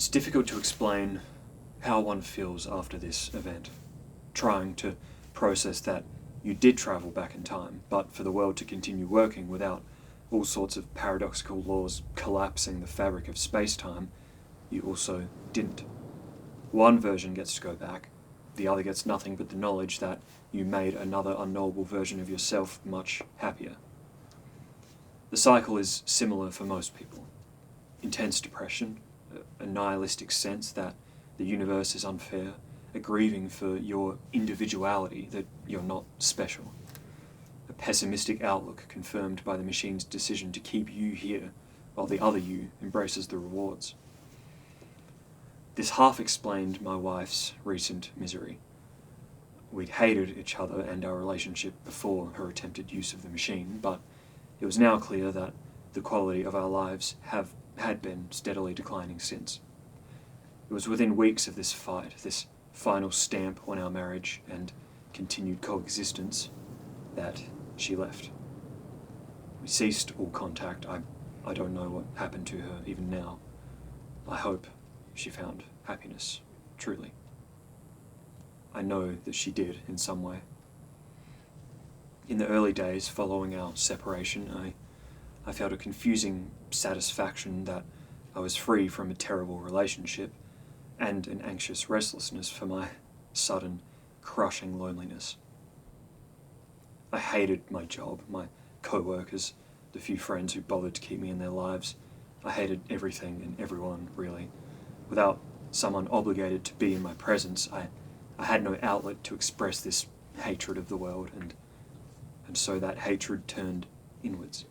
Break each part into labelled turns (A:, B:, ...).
A: It's difficult to explain how one feels after this event, trying to process that you did travel back in time, but for the world to continue working without all sorts of paradoxical laws collapsing the fabric of space-time, you also didn't. One version gets to go back, the other gets nothing but the knowledge that you made another unknowable version of yourself much happier. The cycle is similar for most people. Intense depression, a nihilistic sense that the universe is unfair, a grieving for your individuality, that you're not special. A pessimistic outlook confirmed by the machine's decision to keep you here while the other you embraces the rewards. This half explained my wife's recent misery. We'd hated each other and our relationship before her attempted use of the machine, but it was now clear that the quality of our lives had been steadily declining since. It was within weeks of this fight, this final stamp on our marriage and continued coexistence, that she left. We ceased all contact. I don't know what happened to her even now. I hope she found happiness, truly. I know that she did in some way. In the early days following our separation, I felt a confusing satisfaction that I was free from a terrible relationship and an anxious restlessness for my sudden, crushing loneliness. I hated my job, my co-workers, the few friends who bothered to keep me in their lives. I hated everything and everyone, really. Without someone obligated to be in my presence, I had no outlet to express this hatred of the world, and so that hatred turned inwards.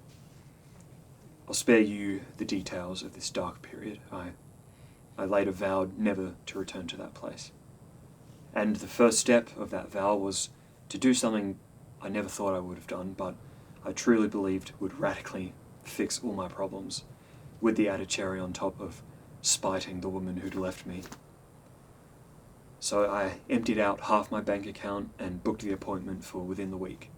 A: I'll spare you the details of this dark period. I later vowed never to return to that place. And the first step of that vow was to do something I never thought I would have done, but I truly believed would radically fix all my problems, with the added cherry on top of spiting the woman who'd left me. So I emptied out half my bank account and booked the appointment for within the week.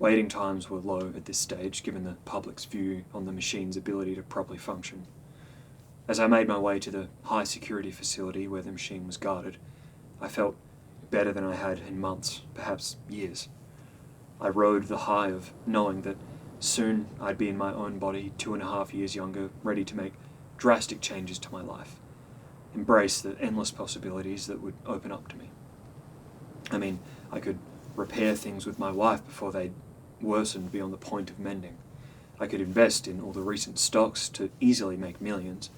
A: Waiting times were low at this stage, given the public's view on the machine's ability to properly function. As I made my way to the high security facility where the machine was guarded, I felt better than I had in months, perhaps years. I rode the high of knowing that soon I'd be in my own body, 2.5 years younger, ready to make drastic changes to my life, embrace the endless possibilities that would open up to me. I mean, I could repair things with my wife before they'd worsened beyond the point of mending. I could invest in all the recent stocks to easily make millions.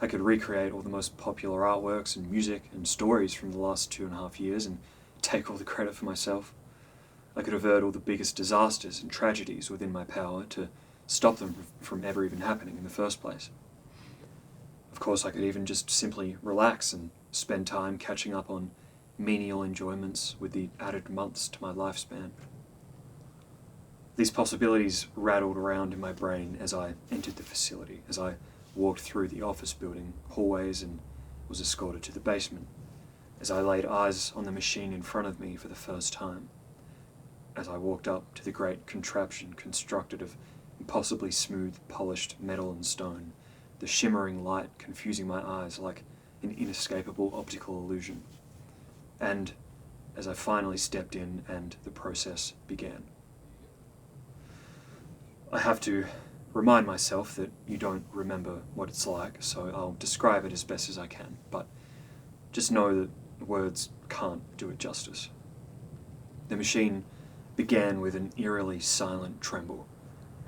A: I could recreate all the most popular artworks and music and stories from the last 2.5 years and take all the credit for myself. I could avert all the biggest disasters and tragedies within my power to stop them from ever even happening in the first place. Of course, I could even just simply relax and spend time catching up on menial enjoyments with the added months to my lifespan. These possibilities rattled around in my brain as I entered the facility, as I walked through the office building hallways and was escorted to the basement, as I laid eyes on the machine in front of me for the first time, as I walked up to the great contraption constructed of impossibly smooth, polished metal and stone, the shimmering light confusing my eyes like an inescapable optical illusion. And as I finally stepped in and the process began. I have to remind myself that you don't remember what it's like, so I'll describe it as best as I can, but just know that words can't do it justice. The machine began with an eerily silent tremble,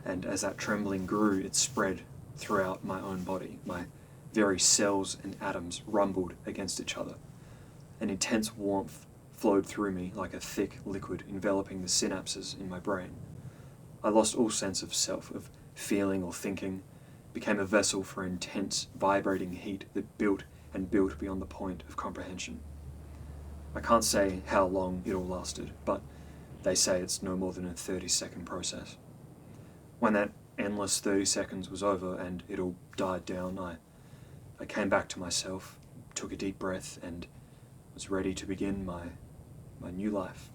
A: and as that trembling grew, it spread throughout my own body. My very cells and atoms rumbled against each other. An intense warmth flowed through me like a thick liquid enveloping the synapses in my brain. I lost all sense of self, of feeling or thinking, became a vessel for intense, vibrating heat that built and built beyond the point of comprehension. I can't say how long it all lasted, but they say it's no more than a 30-second process. When that endless 30 seconds was over and it all died down, I came back to myself, took a deep breath, and was ready to begin my new life.